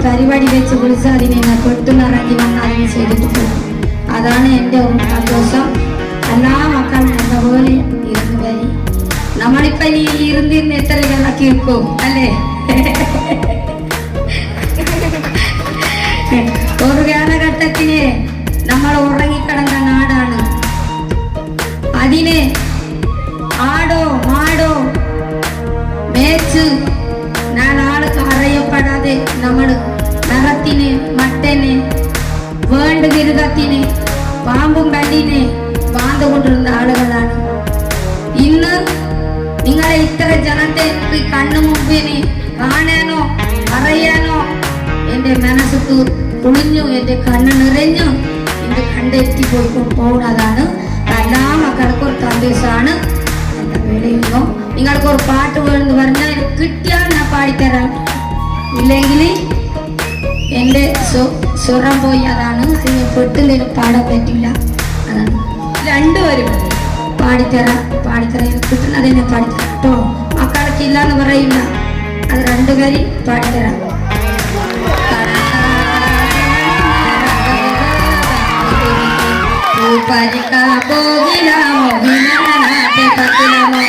പരിപാടി വെച്ച് വിളിച്ച് അതിനെ പെട്ടെന്നിറങ്ങി വന്ന് അതിനെ ചെയ്തിട്ട് പോകും. അതാണ് എൻ്റെ ഒരു സന്തോഷം. എല്ലാ മക്കളും എന്ന പോലെ ഇരുന്ന് വരി. നമ്മളിപ്പോ ഈ ഇരുന്നിരുന്ന് എത്ര വിളക്കി വെക്കും അല്ലേ? ഒരു കാലഘട്ടത്തില് നമ്മൾ ഉറങ്ങിക്കിടന്ന നാടാണ്. അതിനെ ആടോ മാടോ മേച്ച് നാലാൾക്ക് അറിയപ്പെടാതെ നമ്മൾ നിറത്തിന് മട്ടന് വേണ്ട ഗിരുതത്തിന് പാമ്പും പല്ലിനെ വാന്തുകൊണ്ടിരുന്ന ആളുകളാണ്. ഇന്ന് നിങ്ങളെ ഇത്ര ജനത്തെ എനിക്ക് കണ്ണു മുമ്പിന് കാണാനോ അറിയാനോ എൻ്റെ മനസ്സ് കുളിഞ്ഞു, എൻ്റെ കണ്ണ് നിറഞ്ഞു. ഇത് കണ്ടെത്തി പോകുന്നതാണ്. എല്ലാ മക്കൾക്കും ഒരു സന്ദേശമാണ്. എൻ്റെ വേളയുന്നു നിങ്ങൾക്ക് ഒരു പാട്ട് വേണമെന്ന് പറഞ്ഞാൽ കിട്ടിയാൽ ഞാൻ പാടിത്തരാം, ഇല്ലെങ്കിൽ എൻ്റെ സ്വരം പോയി. അതാണ് പെട്ടെന്ന് പാടാൻ പറ്റില്ല. അതാണ് രണ്ടുപേരും പാടിത്തരാം കിട്ടുന്നത് തന്നെ പാടിത്തരാം കേട്ടോ. മക്കൾക്ക് ഇല്ലാന്ന് പറയില്ല, അത് രണ്ടുപേരും പാടിത്തരാം. പരിക്ക പോകിലാമോ വിനാനാട്ടെ പത്തിലമോ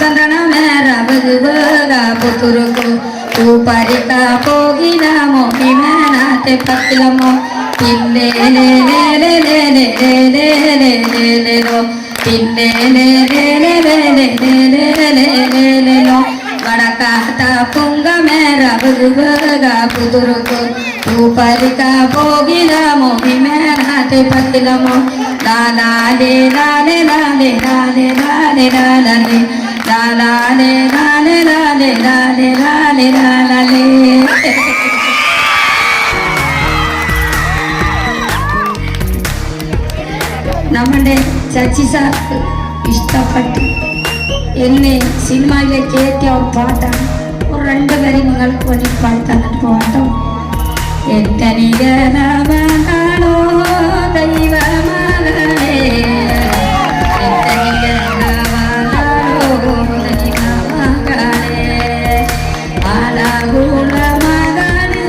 സന്തന മേര ബഗുബഗ പുതുരുകു തൂ പരിക്ക പോകിലാമോ വിനാനാട്ടെ പത്തിലമോ പിന്നെ വടക്കാത്ത പുങ്ക മേര ബഗുബഗ പുതുരുകു തൂ പരിക്ക പോകിലാമോ വിനാനാട്ടെ പത്തിലമോ ലാലേ ലാലേ ലാലേ ലാലേ ലാലേ ലാലേ ലാലേ ലാലേ ലാലേ ലാലേ ലാലേ ലാലേ. നമ്മുടെ ചച്ചി സാർക്ക് ഇഷ്ടപ്പെട്ട് എന്നെ സിനിമയിലേക്ക് കയറ്റിയ ഒരു പാട്ടാണ്. ഒരു രണ്ടുപേരും നിങ്ങൾക്ക് വേണ്ടി പാടി തന്നിട്ട് പോകട്ടോ. എത്തനികണോ ദൈവമകളെ ആലാകുള മകനെ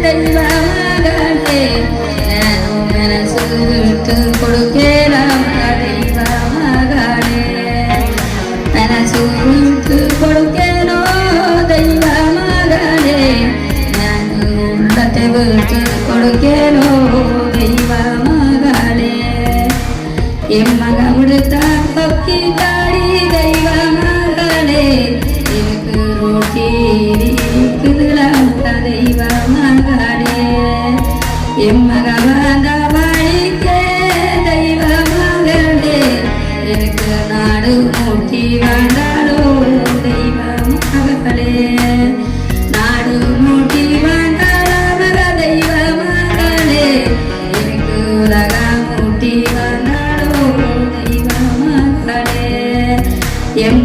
ദൈവമകളെ മനസ്സ് കൊടുക്കേല ദൈവമകളെ മനസ്സ് കൊടുക്കേനോ ദൈവമകളെ ഞാൻ ഉള്ളത്തെ വീട്ട് കൊടുക്കേനോ ദൈവമകളെ എമ്മക കൊടുത്ത പൊക്കി താടി ദൈവമകളെ എനിക്ക് റോട്ടിരിക്കുന്ന ദൈവമകളെ എമ്മക വേണ്ട വഴിക്കേ ദൈവമകളെ എനിക്ക് നാട് മൂട്ടി വേണ്ടാടോ ദൈവമകളെ നാട് മൂട്ടി വേണ്ടാടോ ദൈവമകളെ എനിക്ക് ഉലക മൂട്ടി വേണ്ടാടോ ദൈവമകളെ എം